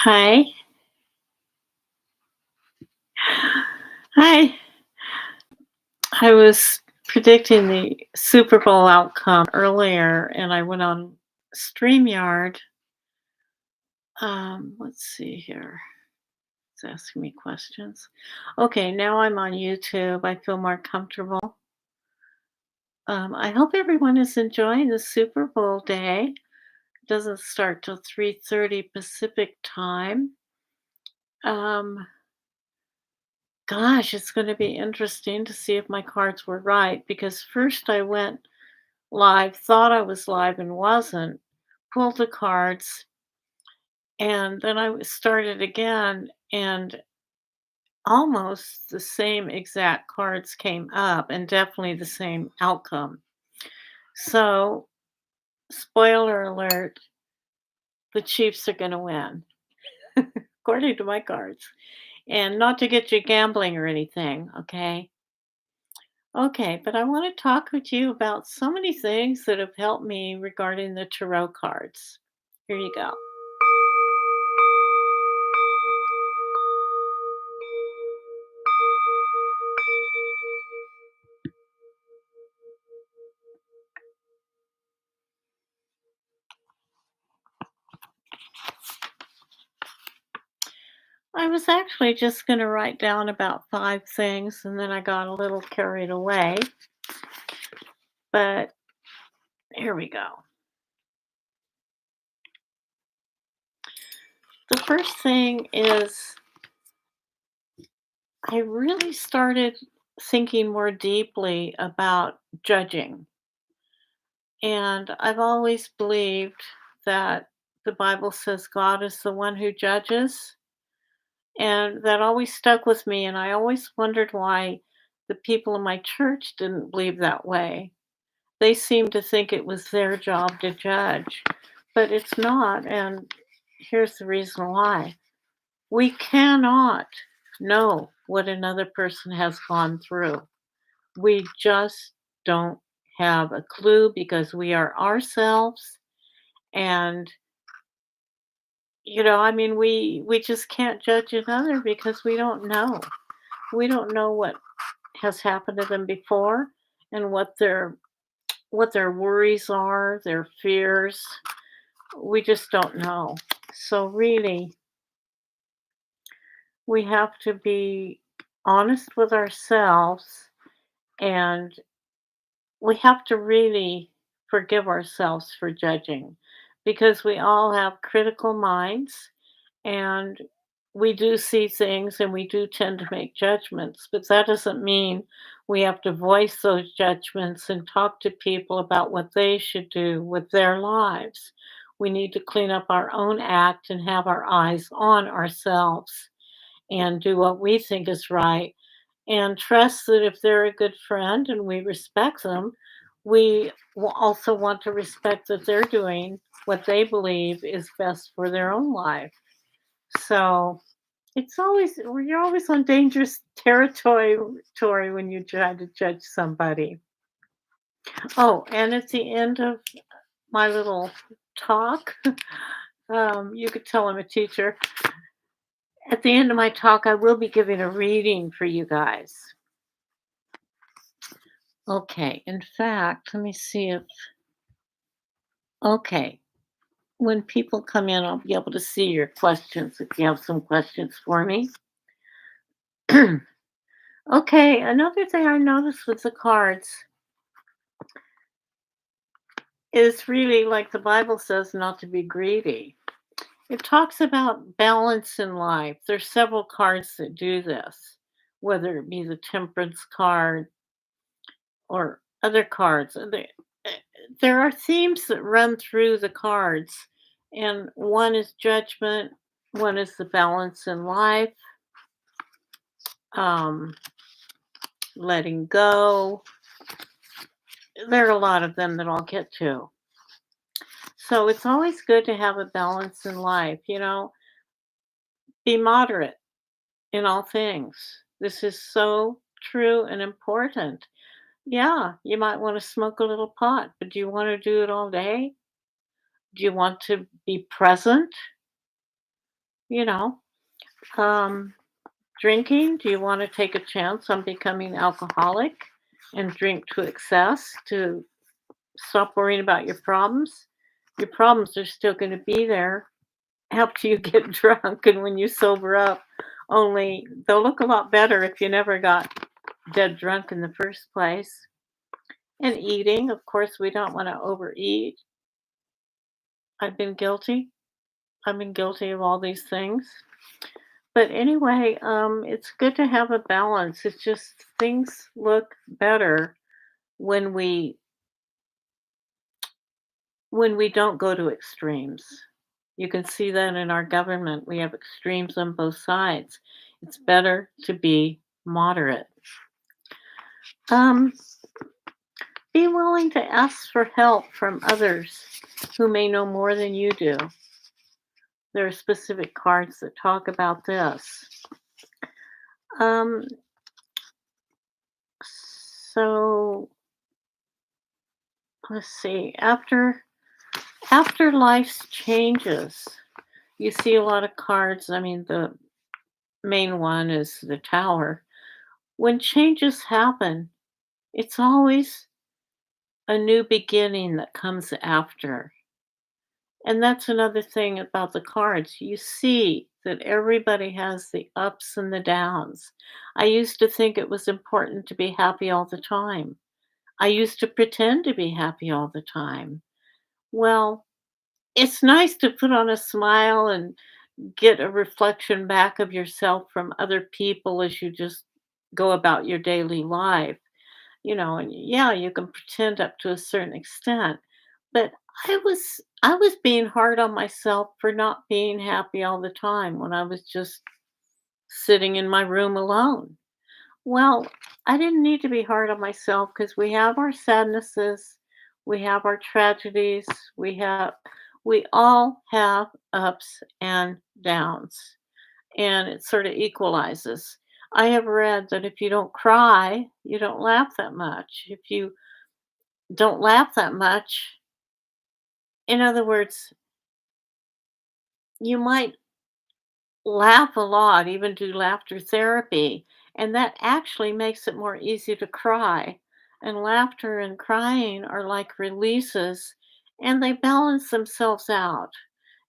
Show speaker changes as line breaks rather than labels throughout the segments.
Hi. Hi. I was predicting the Super Bowl outcome earlier and I went on StreamYard. Let's see here. It's asking me questions. Okay, now I'm on YouTube. I feel more comfortable. I hope everyone is enjoying the Super Bowl day. It doesn't start till 3:30 Pacific time. Um, Gosh, it's going to be interesting to see if my cards were right because first I went live, thought I was live and wasn't, pulled the cards, and then started again, and almost the same exact cards came up and definitely the same outcome. So, spoiler alert, the Chiefs are going to win, according to my cards. And not to get you gambling or anything, okay? Okay, but I want to talk with you about so many things that have helped me regarding the tarot cards. Here you go. I was actually just going to write down about 5 things and then I got a little carried away. But here we go. The first thing is I really started thinking more deeply about judging. And I've always believed that the Bible says God is the one who judges. And that always stuck with me. And I always wondered why the people in my church didn't believe that way. They seem to think it was their job to judge, but it's not. And here's the reason why: we cannot know what another person has gone through. We just don't have a clue because we are ourselves. And, I mean, we just can't judge another because we don't know. We don't know what has happened to them before and what their worries are, their fears. We just don't know. So, really, we have to be honest with ourselves and we have to really forgive ourselves for judging because we all have critical minds and we do see things and we do tend to make judgments, but that doesn't mean we have to voice those judgments and talk to people about what they should do with their lives. We need to clean up our own act and have our eyes on ourselves and do what we think is right and trust that if they're a good friend and we respect them, we will also want to respect that they're doing what they believe is best for their own life. So you're always on dangerous territory when you try to judge somebody. Oh, and at the end of my little talk, you could tell I'm a teacher. At the end of my talk, I will be giving a reading for you guys. Okay, in fact, let me see if, okay, when people come in, I'll be able to see your questions if you have some questions for me. Okay, another thing I noticed with the cards is really like the Bible says not to be greedy. It talks about balance in life. There's several cards that do this, whether it be the temperance card or other cards. There are themes that run through the cards, and one is judgment, one is the balance in life, um, letting go. There are a lot of them that I'll get to. So it's always good to have a balance in life. Be moderate in all things. This is so true and important. Yeah, you might want to smoke a little pot, but do you want to do it all day? Do you want to be present? you know. Um, Drinking, do you want to take a chance on becoming alcoholic and drink to excess to stop worrying about your problems? Your problems are still going to be there after you get drunk and when you sober up, only they'll look a lot better if you never got dead drunk in the first place. And eating, of course, we don't want to overeat. I've been guilty. I've been guilty of all these things. But anyway, it's good to have a balance. It's just things look better when we don't go to extremes. You can see that in our government. We have extremes on both sides. It's better to be moderate. Um, be willing to ask for help from others who may know more than you do. There are specific cards that talk about this. Um, so let's see. After life changes, you see a lot of cards. I mean, the main one is the Tower. When changes happen, it's always a new beginning that comes after. And that's another thing about the cards. You see that everybody has the ups and the downs. I used to think it was important to be happy all the time. I used to pretend to be happy all the time. Well, it's nice to put on a smile and get a reflection back of yourself from other people as you just go about your daily life, and yeah, you can pretend up to a certain extent. But I was being hard on myself for not being happy all the time when I was just sitting in my room alone. Well, I didn't need to be hard on myself because we have our sadnesses, we have our tragedies, we all have ups and downs, and it sort of equalizes. I have read that if you don't cry, you don't laugh that much. If you don't laugh that much, in other words, you might laugh a lot, even do laughter therapy, and that actually makes it more easy to cry. And laughter and crying are like releases, and they balance themselves out.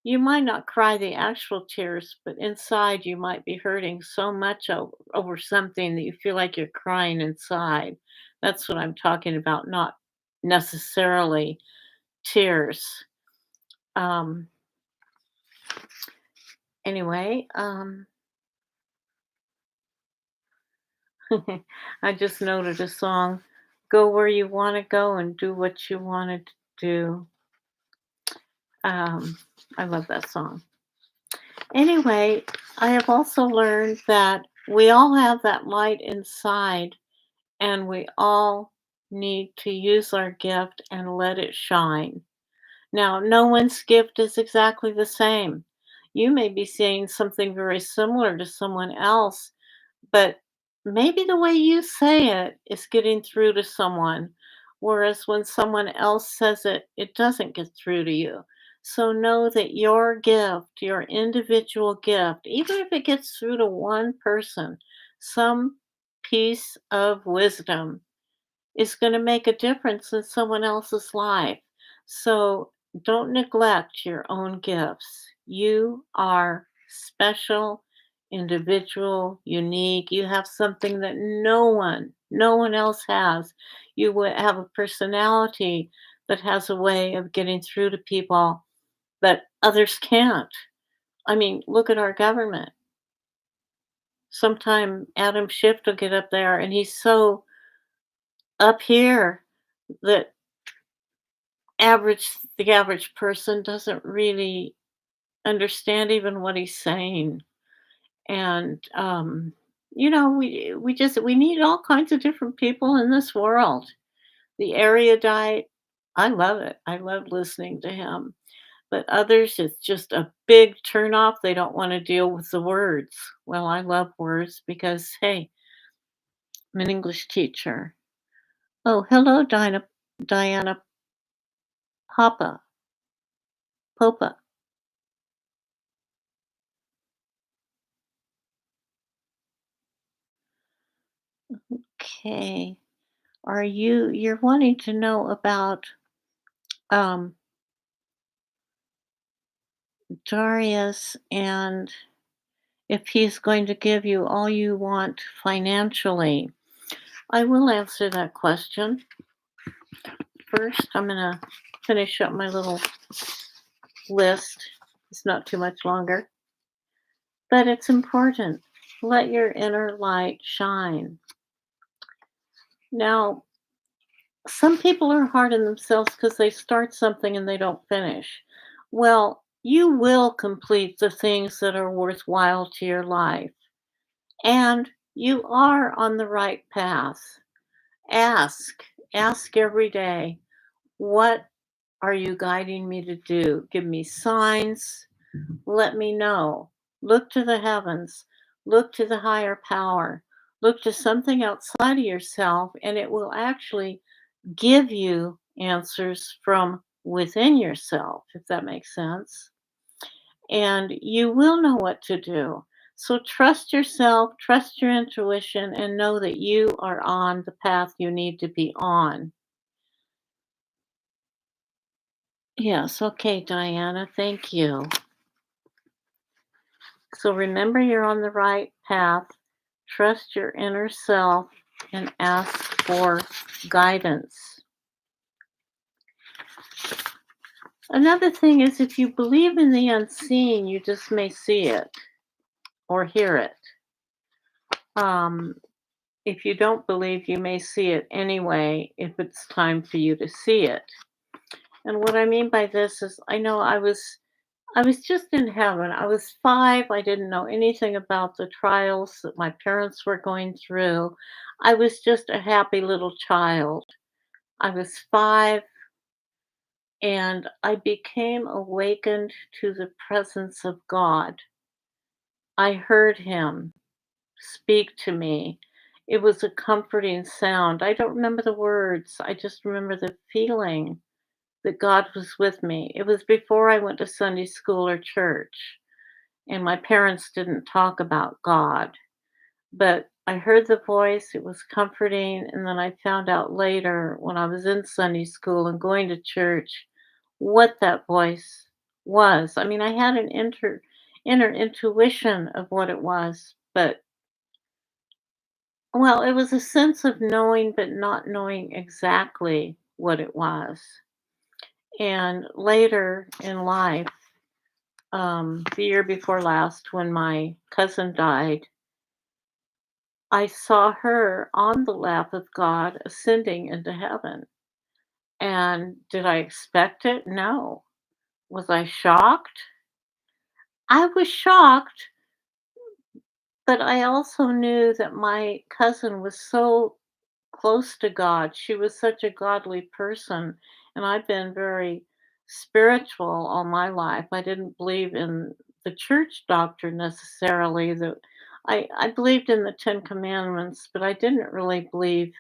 You might not cry the actual tears, but inside you might be hurting so much over something that you feel like you're crying inside. That's what I'm talking about, not necessarily tears. Um, anyway, I just noted a song, Go Where You Want to Go and Do What You Want to Do. Um, I love that song. Anyway, I have also learned that we all have that light inside and we all need to use our gift and let it shine. Now, no one's gift is exactly the same. You may be saying something very similar to someone else, but maybe the way you say it is getting through to someone, whereas when someone else says it, it doesn't get through to you. So know that your gift, your individual gift, even if it gets through to one person, some piece of wisdom is going to make a difference in someone else's life. So don't neglect your own gifts. You are special, individual, unique. You have something that no one else has. You would have a personality that has a way of getting through to people that others can't. I mean, look at our government. Sometime Adam Schiff will get up there and he's so up here that the average person doesn't really understand even what he's saying. And we need all kinds of different people in this world. The erudite, I love it. I love listening to him. But others, it's just a big turnoff. They don't want to deal with the words. Well, I love words because, hey, I'm an English teacher. Oh, hello, Diana Popa. Okay. You're wanting to know about um Darius and if he's going to give you all you want financially. I will answer that question. First, I'm going to finish up my little list. It's not too much longer, but it's important. Let your inner light shine. Now, some people are hard on themselves because they start something and they don't finish. Well, you will complete the things that are worthwhile to your life, and you are on the right path. Ask, ask every day, what are you guiding me to do? Give me signs, let me know. Look to the heavens, look to the higher power, look to something outside of yourself, and it will actually give you answers from within yourself, if that makes sense. And you will know what to do. So trust yourself, trust your intuition, and know that you are on the path you need to be on. Yes, okay, Diana, thank you. So remember you're on the right path. Trust your inner self and ask for guidance. Another thing is if you believe in the unseen, you just may see it or hear it. Um, if you don't believe, you may see it anyway if it's time for you to see it. And what I mean by this is I was just in heaven. I was 5. I didn't know anything about the trials that my parents were going through. I was just a happy little child. I was 5 and I became awakened to the presence of God. I heard him speak to me. It was a comforting sound. I don't remember the words. I just remember the feeling that God was with me. It was before I went to Sunday school or church, and my parents didn't talk about God. But I heard the voice, it was comforting, and then I found out later when I was in Sunday school and going to church what that voice was. I mean, I had an inner intuition of what it was, but well, it was a sense of knowing but not knowing exactly what it was. And later in life, the year before last, when my cousin died, I saw her on the lap of God ascending into heaven. And did I expect it? No. Was I shocked? I was shocked, but I also knew that my cousin was so close to God. She was such a godly person. And I've been very spiritual all my life. I didn't believe in the church doctrine necessarily. I believed in the Ten Commandments, but I didn't really believe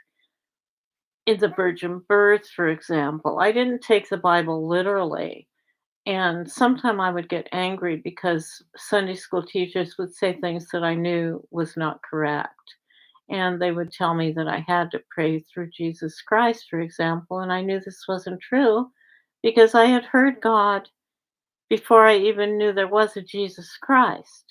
in the virgin birth, for example. I didn't take the Bible literally. And sometimes I would get angry because Sunday school teachers would say things that I knew was not correct. And they would tell me that I had to pray through Jesus Christ, for example. And I knew this wasn't true because I had heard God before I even knew there was a Jesus Christ.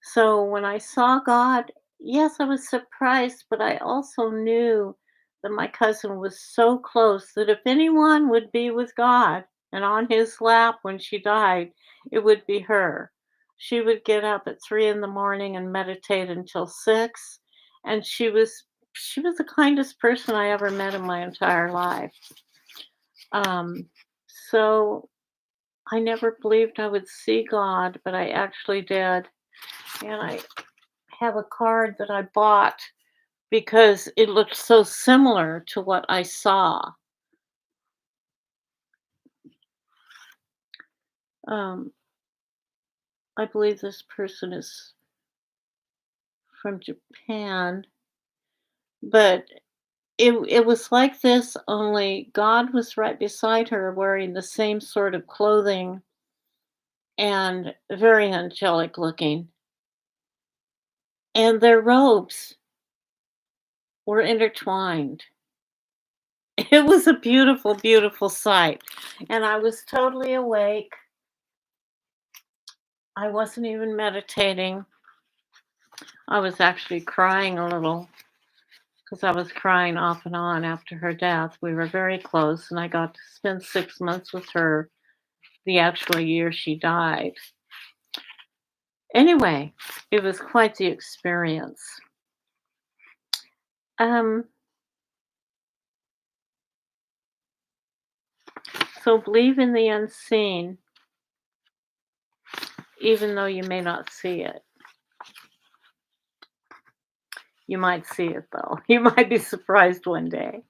So when I saw God, yes, I was surprised, but I also knew that my cousin was so close that if anyone would be with God and on his lap when she died, it would be her. She would get up at 3 in the morning and meditate until 6. And she was the kindest person I ever met in my entire life. Um, so I never believed I would see God, but I actually did. And I have a card that I bought because it looked so similar to what I saw. Um, I believe this person is from Japan, but it was like this, only God was right beside her wearing the same sort of clothing and very angelic looking. And their robes were intertwined. It was a beautiful, beautiful sight. And I was totally awake. I wasn't even meditating. I was actually crying a little because I was crying off and on after her death. We were very close, and I got to spend 6 months with her the actual year she died. Anyway, it was quite the experience. Um, so believe in the unseen, even though you may not see it. You might see it though. You might be surprised one day.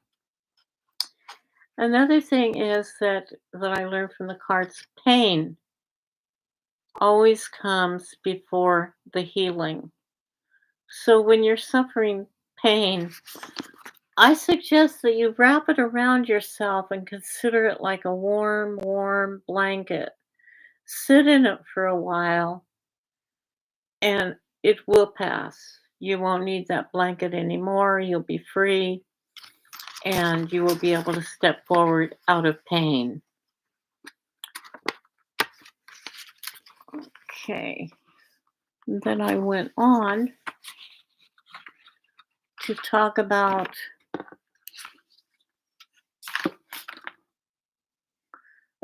Another thing is that I learned from the cards, pain always comes before the healing. So when you're suffering pain, I suggest that you wrap it around yourself and consider it like a warm, warm blanket. Sit in it for a while and it will pass. You won't need that blanket anymore. You'll be free and you will be able to step forward out of pain. Okay. And then I went on to talk about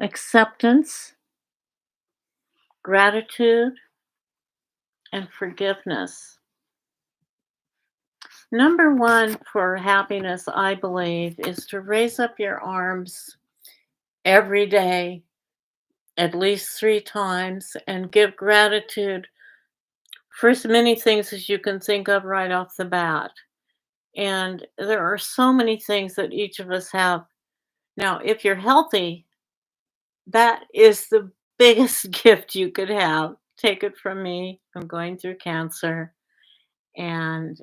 acceptance, gratitude, and forgiveness. Number one for happiness, I believe, is to raise up your arms every day, at least 3 times, and give gratitude for as many things as you can think of right off the bat. And there are so many things that each of us have. Now, if you're healthy, that is the biggest gift you could have. Take it from me. I'm going through cancer. And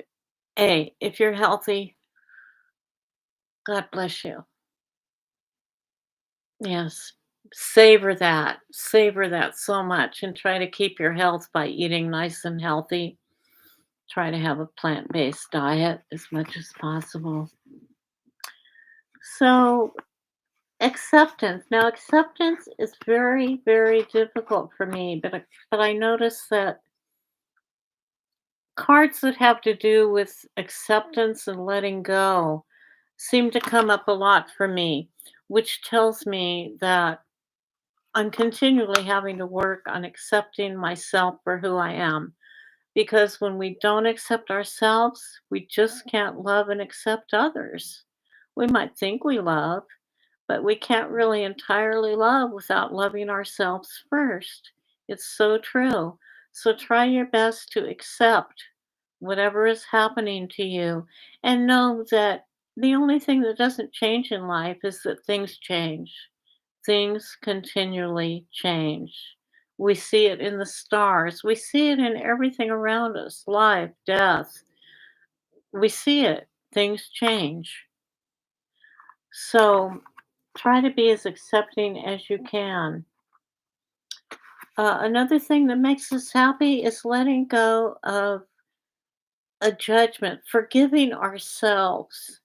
hey, if you're healthy, God bless you. Yes. Savor that so much and try to keep your health by eating nice and healthy. Try to have a plant based diet as much as possible. So, acceptance. Now, acceptance is very, very difficult for me, but I notice that cards that have to do with acceptance and letting go seem to come up a lot for me, which tells me that I'm continually having to work on accepting myself for who I am. Because when we don't accept ourselves, we just can't love and accept others. We might think we love, but we can't really entirely love without loving ourselves first. It's so true. So try your best to accept whatever is happening to you and know that the only thing that doesn't change in life is that things change. Things continually change. We see it in the stars. We see it in everything around us, life, death. We see it. Things change. So try to be as accepting as you can. Another thing that makes us happy is letting go of a judgment, forgiving ourselves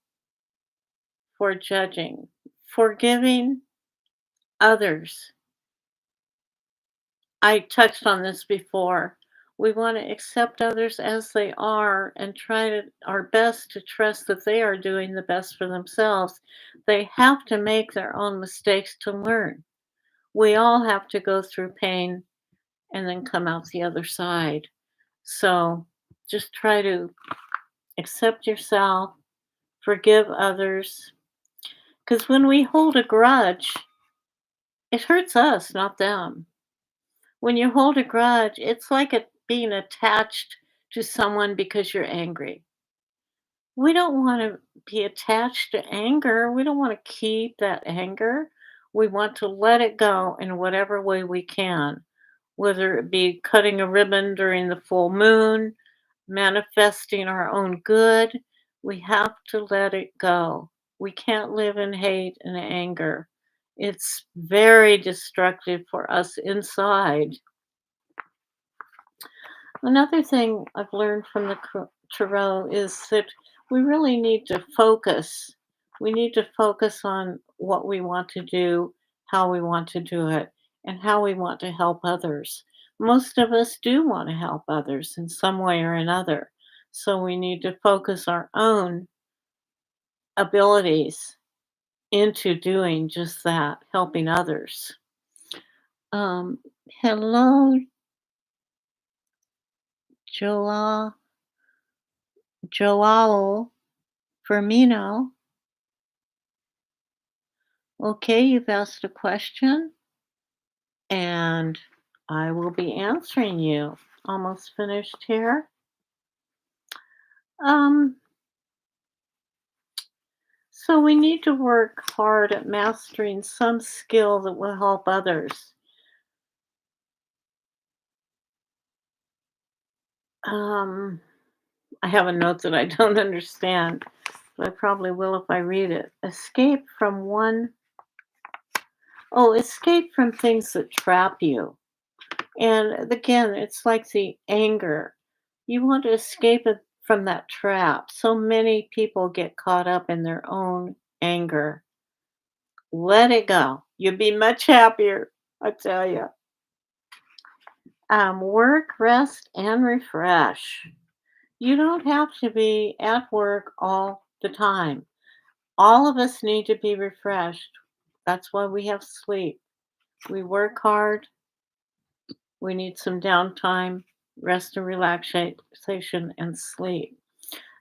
for judging, forgiving others. I touched on this before. We want to accept others as they are and try to our best to trust that they are doing the best for themselves. They have to make their own mistakes to learn. We all have to go through pain and then come out the other side. So just try to accept yourself, forgive others. Because when we hold a grudge, it hurts us, not them. When you hold a grudge, it's like being attached to someone because you're angry. We don't want to be attached to anger. We don't want to keep that anger. We want to let it go in whatever way we can, whether it be cutting a ribbon during the full moon, manifesting our own good. We have to let it go. We can't live in hate and anger. It's very destructive for us inside. Another thing I've learned from the tarot is that we really need to focus. We need to focus on what we want to do, how we want to do it, and how we want to help others. Most of us do want to help others in some way or another. So we need to focus our own abilities into doing just that, helping others. Um, hello, Joao, Joao Firmino. Okay, you've asked a question and I will be answering you. Almost finished here. Um, so we need to work hard at mastering some skill that will help others. Um, I have a note that I don't understand, but I probably will if I read it. Escape from things that trap you. And again, it's like the anger. You want to escape it from that trap. So many people get caught up in their own anger. Let it go. You'll be much happier, I tell you. Work, rest, and refresh. You don't have to be at work all the time. All of us need to be refreshed. That's why we have sleep. We work hard. We need some downtime, rest and relaxation, and sleep.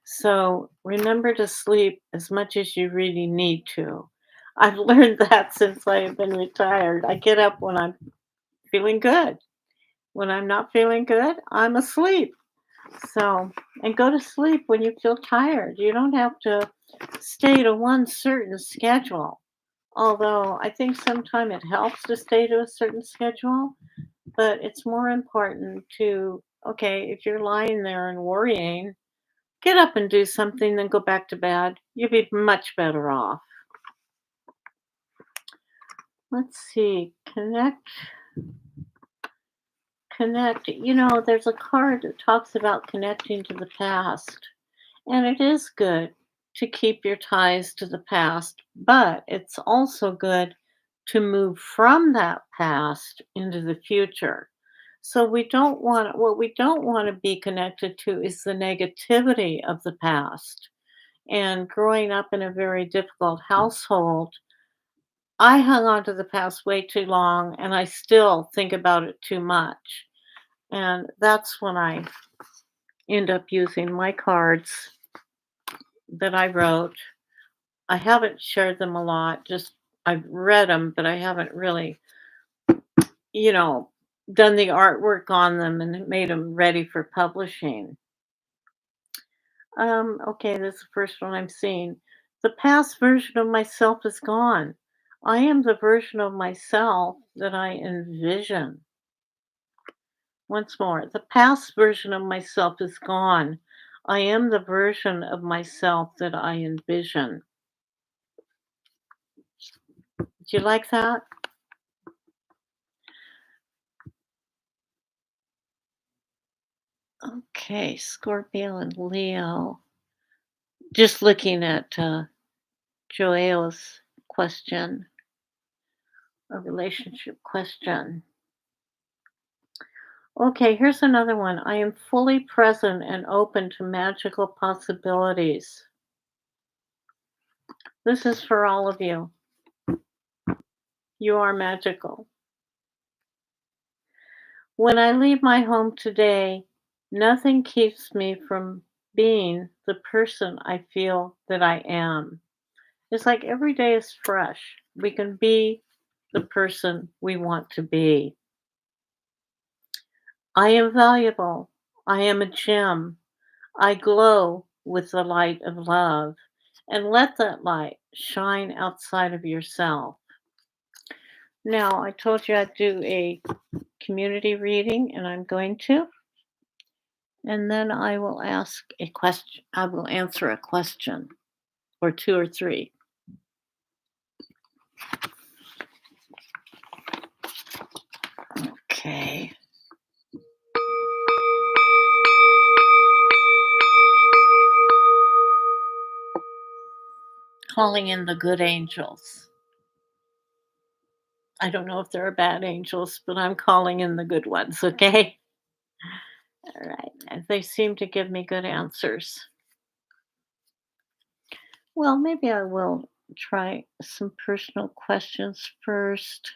So remember to sleep as much as you really need to. I've learned that since I have been retired. I get up when I'm feeling good. When I'm not feeling good, I'm asleep. So, and go to sleep when you feel tired. You don't have to stay to one certain schedule. Although I think sometimes it helps to stay to a certain schedule, but it's more important to, okay, if you're lying there and worrying, get up and do something, then go back to bed. You'll be much better off. Let's see. Connect. There's a card that talks about connecting to the past. And it is good to keep your ties to the past, but it's also good to move from that past into the future. So what we don't want to be connected to is the negativity of the past. And growing up in a very difficult household, I hung on to the past way too long and I still think about it too much. And that's when I end up using my cards that I wrote. I haven't shared them a lot, just I've read them, but I haven't really, you know, done the artwork on them and made them ready for publishing. Okay, this is the first one I'm seeing. The past version of myself is gone. I am the version of myself that I envision. Once more, the past version of myself is gone. I am the version of myself that I envision. Do you like that? Okay, Scorpio and Leo. Just looking at Joel's question, a relationship question. Okay, here's another one. I am fully present and open to magical possibilities. This is for all of you. You are magical. When I leave my home today, nothing keeps me from being the person I feel that I am. It's like every day is fresh. We can be the person we want to be. I am valuable. I am a gem. I glow with the light of love. And let that light shine outside of yourself. Now, I told you I'd do a community reading, and I'm going to. And then I will ask a question. I will answer a question or two or three. Okay. calling in the good angels. I don't know if there are bad angels, but I'm calling in the good ones, okay? All right. And they seem to give me good answers. Well, maybe I will try some personal questions first.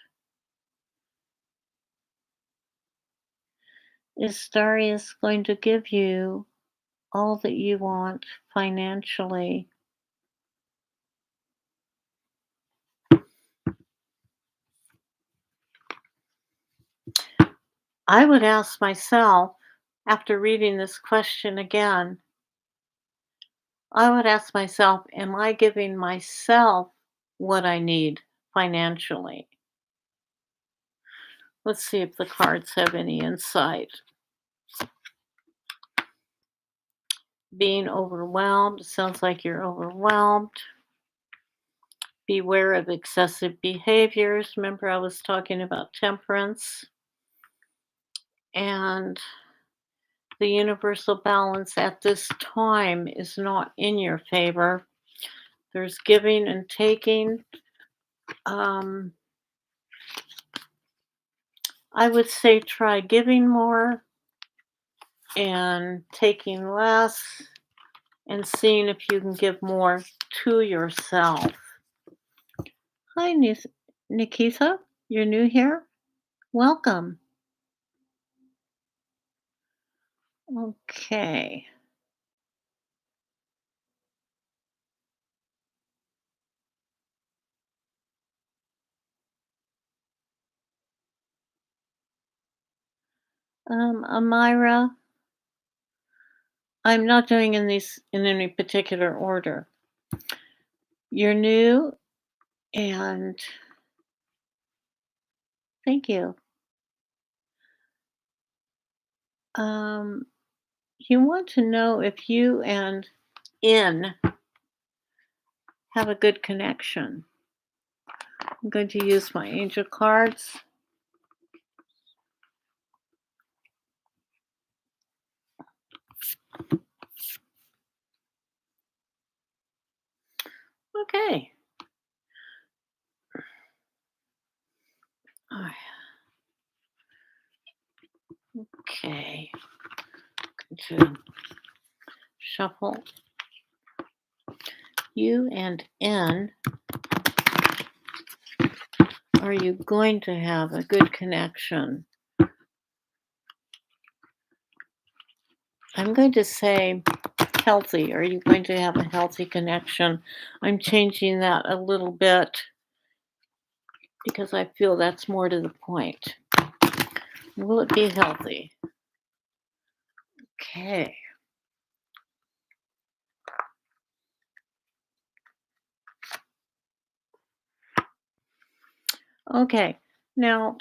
Is Darius going to give you all that you want financially? I would ask myself, after reading this question again, I would ask myself, am I giving myself what I need financially? Let's see if the cards have any insight. Being overwhelmed, sounds like you're overwhelmed. Beware of excessive behaviors. Remember, I was talking about temperance. And the universal balance at this time is not in your favor. There's giving and taking. Um, I would say try giving more and taking less and seeing if you can give more to yourself. Hi, Nikita. You're new here? Welcome. Okay. Amira, I'm not doing in these in any particular order. You're new and thank you. Um, you want to know if you and in have a good connection. I'm going to use my angel cards. Okay. All right. Okay. To shuffle you and N. Are you going to have a good connection? I'm going to say healthy. Are you going to have a healthy connection? I'm changing that a little bit because I feel that's more to the point. Will it be healthy? Okay. Okay. Now,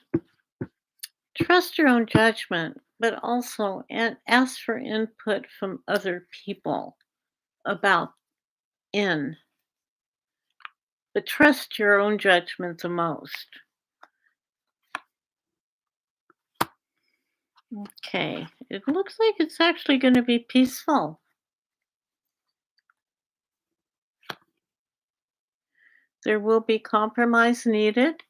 trust your own judgment, but also ask for input from other people about in. But trust your own judgment the most. Okay. It looks like it's actually going to be peaceful. There will be compromise needed.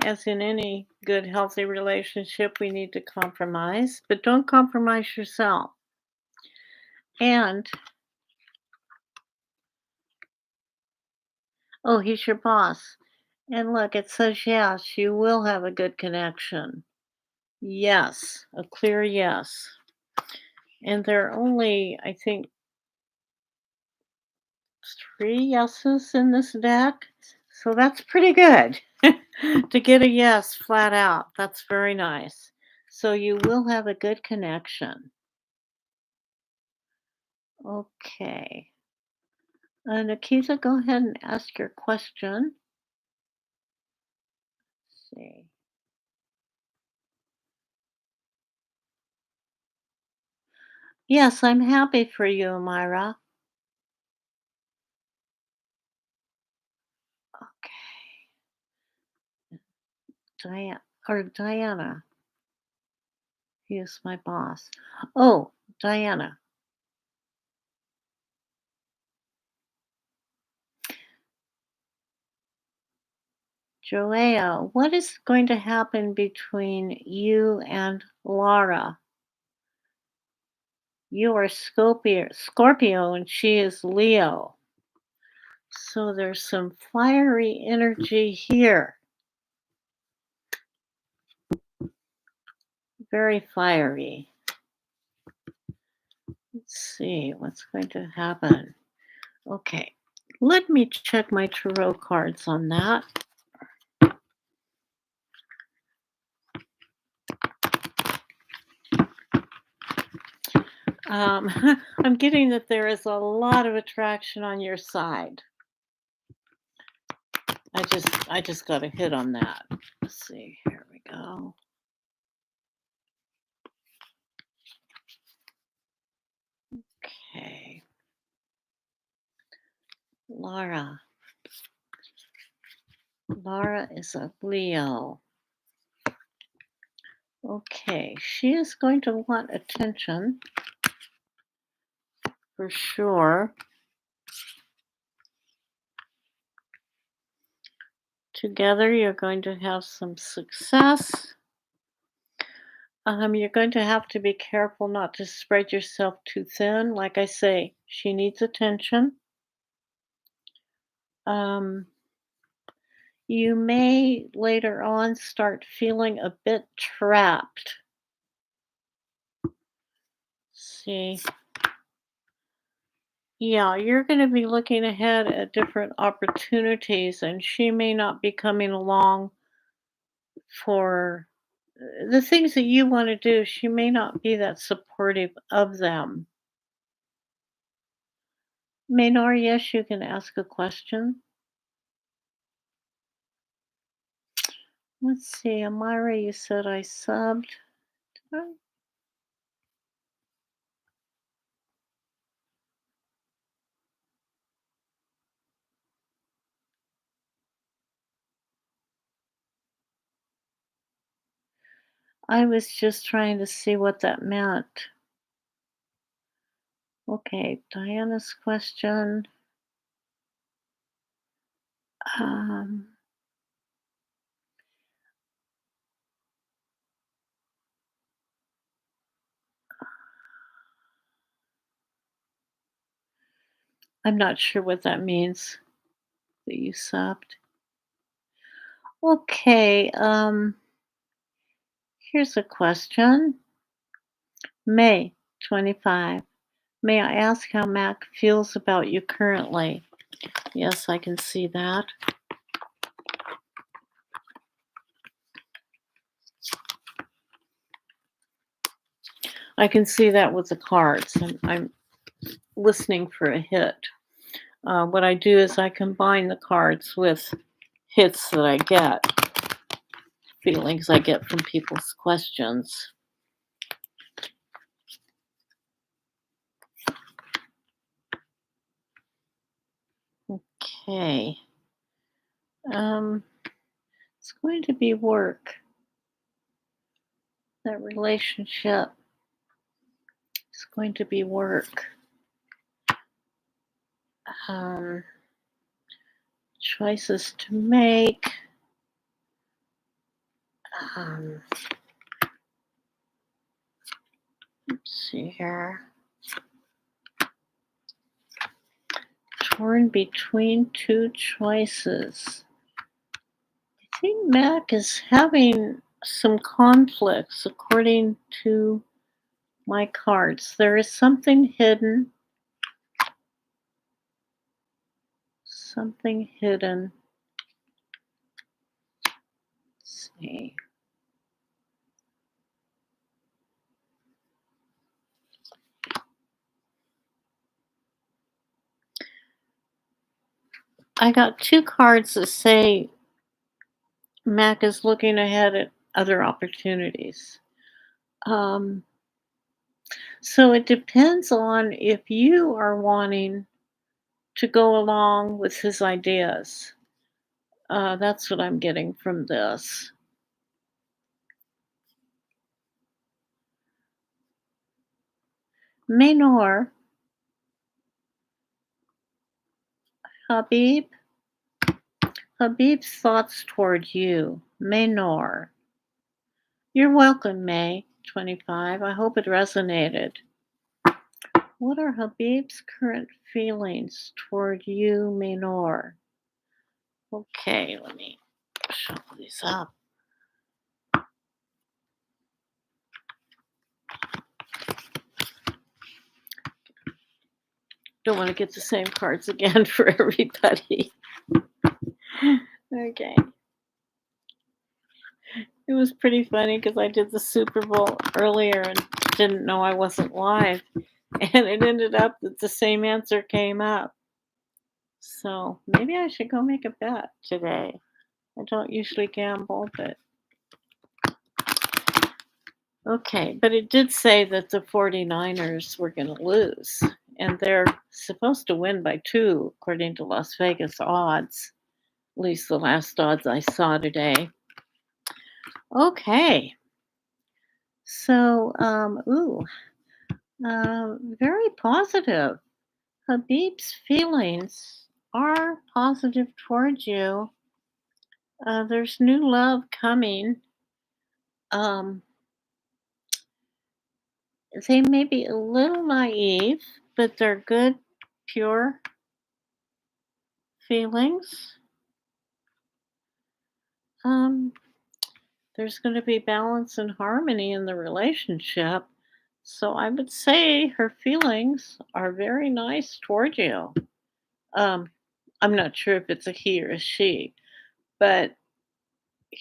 As in any good, healthy relationship, we need to compromise, but don't compromise yourself. And, oh, he's your boss. And look, it says yes, you will have a good connection. Yes, a clear yes. And there are only, I think, 3 yeses in this deck. So that's pretty good to get a yes flat out. That's very nice. So you will have a good connection. Okay. Nikita, go ahead and ask your question. Let's see. Yes, I'm happy for you, Myra. Okay. Diana. He is my boss. Oh, Diana. Joea, what is going to happen between you and Laura? You are Scorpio and she is Leo. So there's some fiery energy here. Very fiery. Let's see what's going to happen. Okay. Let me check my tarot cards on that. Um, I'm getting that there is a lot of attraction on your side. I just got a hit on that. Let's see. Here we go. Okay. Laura. Laura is a Leo. Okay, she is going to want attention for sure. Together, you're going to have some success. You're going to have to be careful not to spread yourself too thin. Like I say, she needs attention. Um, you may later on start feeling a bit trapped. See, yeah, you're going to be looking ahead at different opportunities, and she may not be coming along for the things that you want to do. She may not be that supportive of them. Maynor, yes, you can ask a question. Let's see, Amira, you said I subbed. Oh, I was just trying to see what that meant. Okay, Diana's question. Um, I'm not sure what that means that you subbed. Okay, here's a question. May 25. May I ask how Mac feels about you currently? Yes, I can see that. I can see that with the cards. I'm listening for a hit. What I do is I combine the cards with hits that I get, feelings I get from people's questions. Okay. Um, it's going to be work. That relationship is going to be work. Um, choices to make. Um, let's see here. Torn between two choices. I think Mac is having some conflicts according to my cards. There is something hidden. Something hidden. Let's see. I got two cards that say Mac is looking ahead at other opportunities. Um, so it depends on if you are wanting to go along with his ideas. That's what I'm getting from this. Maynor, Habib, Habib's thoughts toward you, Maynor. You're welcome, May 25. I hope it resonated. What are Habib's current feelings toward you, Maynor? Okay, let me shuffle these up. Don't want to get the same cards again for everybody. Okay. It was pretty funny because I did the Super Bowl earlier and didn't know I wasn't live. And it ended up that the same answer came up. So maybe I should go make a bet today. I don't usually gamble, but okay. But it did say that the 49ers were going to lose. And they're supposed to win by 2, according to Las Vegas odds. At least the last odds I saw today. Okay. So, very positive. Habib's feelings are positive towards you. There's new love coming. Um, they may be a little naive, but they're good, pure feelings. Um, there's going to be balance and harmony in the relationship. So I would say her feelings are very nice toward you. Um, I'm not sure if it's a he or a she, but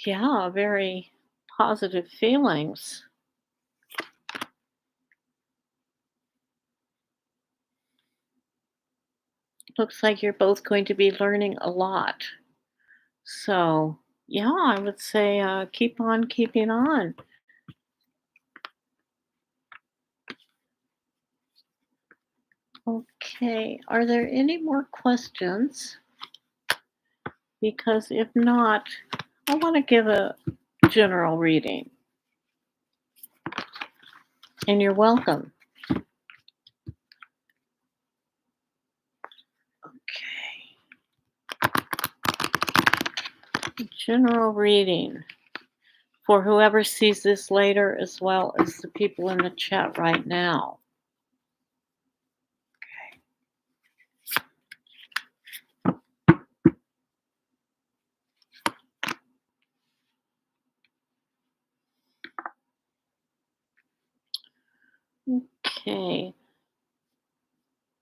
yeah, very positive feelings. Looks like you're both going to be learning a lot. So, yeah, I would say keep on keeping on. Okay, are there any more questions? Because if not, I want to give a general reading, and you're welcome. Okay, general reading for whoever sees this later, as well as the people in the chat right now. Okay,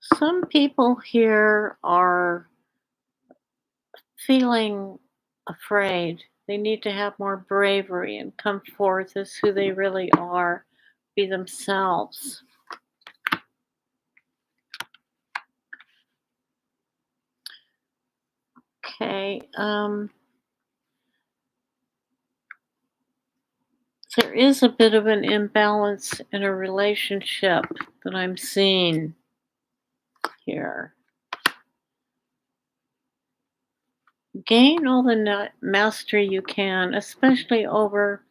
some people here are feeling afraid. They need to have more bravery and come forth as who they really are, be themselves. Okay. There is a bit of an imbalance in a relationship that I'm seeing here. Gain all the mastery you can, especially over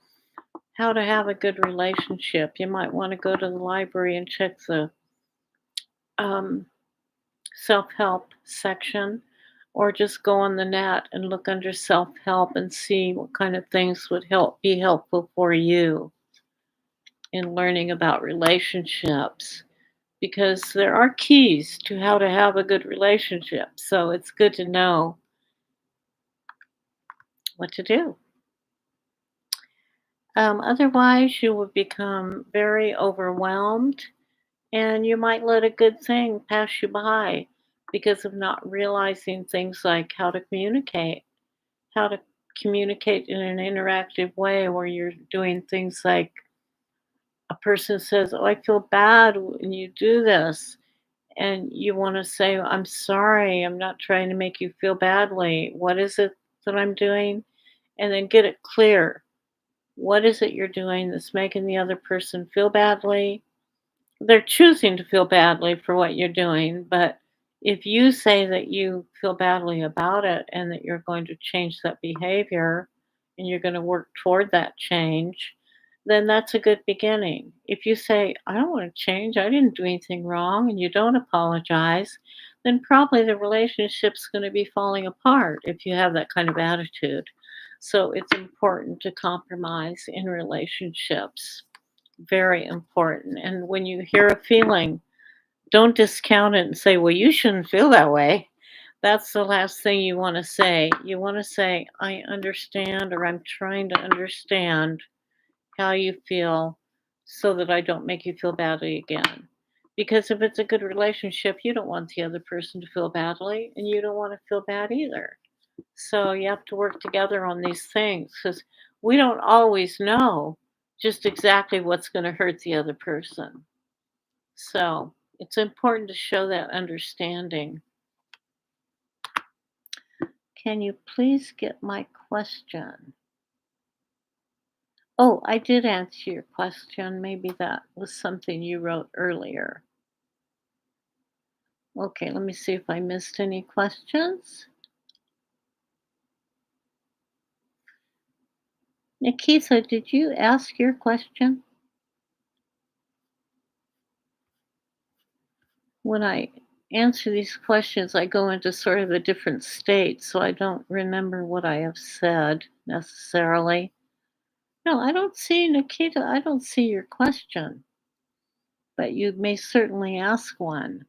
how to have a good relationship. You might want to go to the library and check the um, self help section, or just go on the net and look under self help and see what kind of things would be helpful for you in learning about relationships, because there are keys to how to have a good relationship. So it's good to know what to do. Otherwise, you will become very overwhelmed and you might let a good thing pass you by because of not realizing things like how to communicate in an interactive way where you're doing things like a person says, "Oh, I feel bad when you do this." And you want to say, "I'm sorry. I'm not trying to make you feel badly. What is it that I'm doing?" And then get it clear. What is it you're doing that's making the other person feel badly? They're choosing to feel badly for what you're doing, but if you say that you feel badly about it and that you're going to change that behavior and you're going to work toward that change, then that's a good beginning. If you say, "I don't want to change, I didn't do anything wrong," and you don't apologize, then probably the relationship's going to be falling apart if you have that kind of attitude. So it's important to compromise in relationships. Very important. And when you hear a feeling, don't discount it and say, well, you shouldn't feel that way. That's the last thing you want to say. You want to say, I understand, or I'm trying to understand how you feel so that I don't make you feel badly again. Because if it's a good relationship, you don't want the other person to feel badly, and you don't want to feel bad either. So you have to work together on these things because we don't always know just exactly what's going to hurt the other person. So it's important to show that understanding. Can you please get my question? Oh, I did answer your question. Maybe that was something you wrote earlier. Okay, let me see if I missed any questions. Nikita, did you ask your question? When I answer these questions, I go into sort of a different state, so I don't remember what I have said necessarily. No, I don't see, Nikita, I don't see your question, but you may certainly ask one.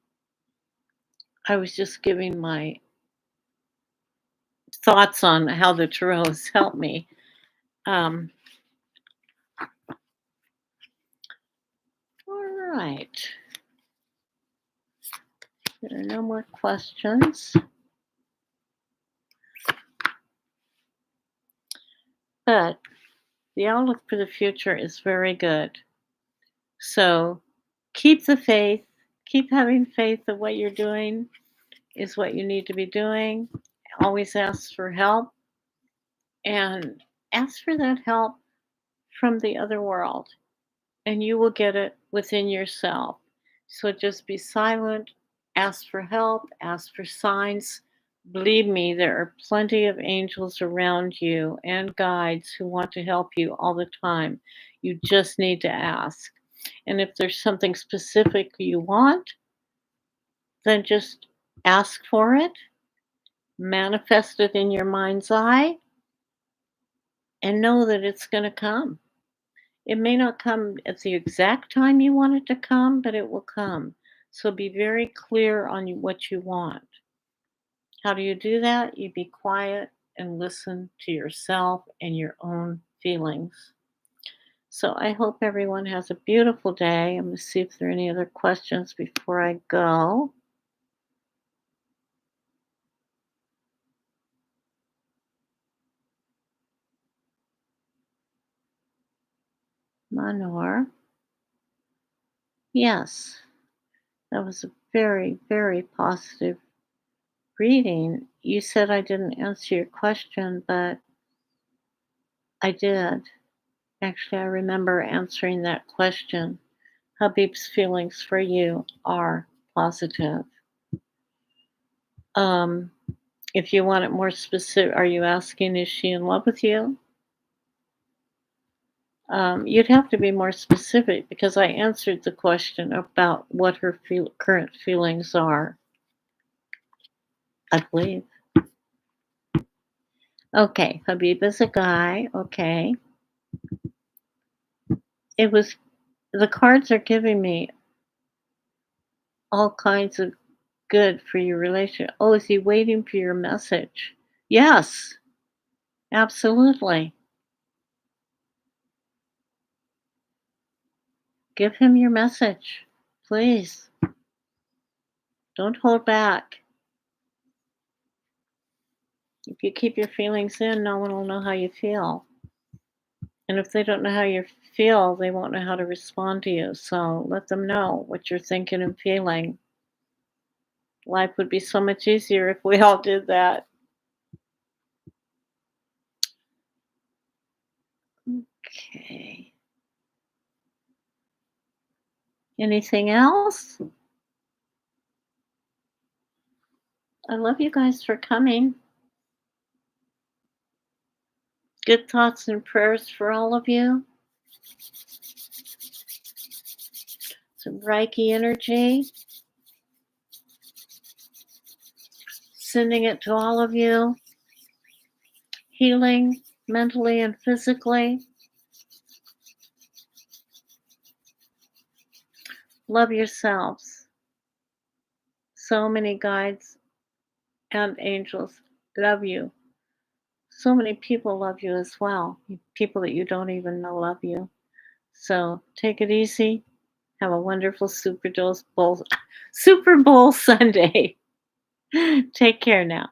I was just giving my thoughts on how the tarot has helped me. Um, all right. There are no more questions. But the outlook for the future is very good. So keep the faith, keep having faith that what you're doing is what you need to be doing. Always ask for help and ask for that help from the other world, and you will get it within yourself. So just be silent, ask for help, ask for signs. Believe me, there are plenty of angels around you and guides who want to help you all the time. You just need to ask. And if there's something specific you want, then just ask for it, manifest it in your mind's eye, and know that it's going to come. It may not come at the exact time you want it to come, but it will come. So be very clear on what you want. How do you do that? You be quiet and listen to yourself and your own feelings. So I hope everyone has a beautiful day. I'm going to see if there are any other questions before I go. Manor. Yes, that was a very, very positive reading. You said I didn't answer your question, but I did. Actually, I remember answering that question. Habib's feelings for you are positive. Um, if you want it more specific, are you asking, is she in love with you? You'd have to be more specific because I answered the question about what her current feelings are, I believe. Okay, Habib is a guy. Okay. It was, the cards are giving me all kinds of good for your relationship. Oh, is he waiting for your message? Yes, absolutely. Give him your message, please. Don't hold back. If you keep your feelings in, no one will know how you feel. And if they don't know how you feel, they won't know how to respond to you. So let them know what you're thinking and feeling. Life would be so much easier if we all did that. Okay. Anything else? I love you guys for coming. Good thoughts and prayers for all of you. Some Reiki energy. Sending it to all of you, healing mentally and physically. Love yourselves. So many guides and angels love you. So many people love you as well. People that you don't even know love you. So take it easy. Have a wonderful Super Bowl Sunday. Take care now.